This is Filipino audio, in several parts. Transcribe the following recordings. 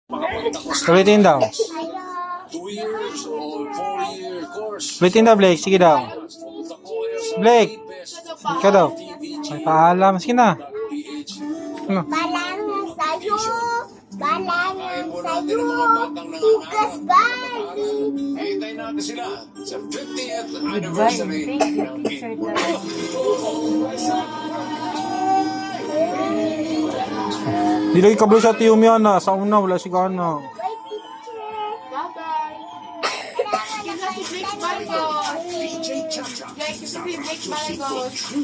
Ulitin daw. Ulitin daw, Blake. Sige daw. Blake. Ikaw daw. May paalam. Sige na. Ano? Balang sa'yo, balang sa'yo, tugas bali. Hintayin natin sila sa 50th anniversary ng Dilo ikablo sa tiyong yan na. Sa una, wala si Gana. Bye, picture. Bye-bye. Give us a big Marcos. Like, it's a big Marcos.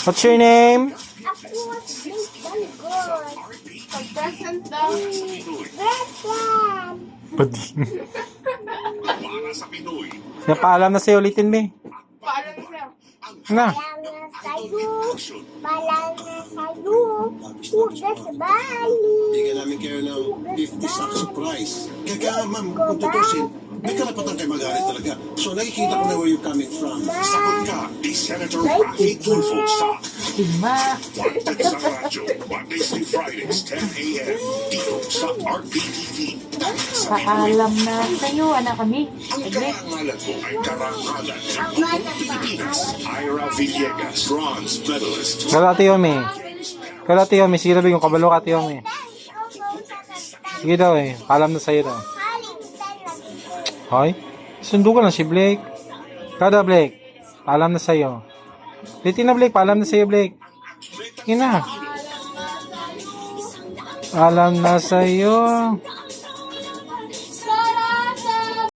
What's your name? Ako was Blake Dalgos. Pag-present daw. Present. Pati. Para sa Pinoy, Kaya paalam na sa'yo. Ulitin, be. Paalam siya. Na. Balang sa'yo, balang sa'yo, tugas bali. Bigyan namin kayo ng 50 sacks of price. Kaya ma'am, kung tutusin, may karapatan kayo magalit talaga. So nakikita ko na where you're coming from. sagot ka ni Senator Rafi Tulfo sa Tigma. Wanted sa Radyo, Mondays to Fridays, 10 a.m. dito sa RPTV. Paalam na sa'yo, anak kami. Ang karangalan ko ay karangalan ng buong Pilipinas. Ira Villegas, bronze medalist. Kala Tiyomi. Kala Tiyomi. Sige daw, yung kabalo ka Tiyomi. Sige daw eh. Paalam na sa'yo daw. Hoy. Sundo ka lang si Blake. Kada Blake. Paalam na sa'yo. Ulitin na Blake. Paalam na sa'yo Blake. Sige na. Paalam na sa'yo.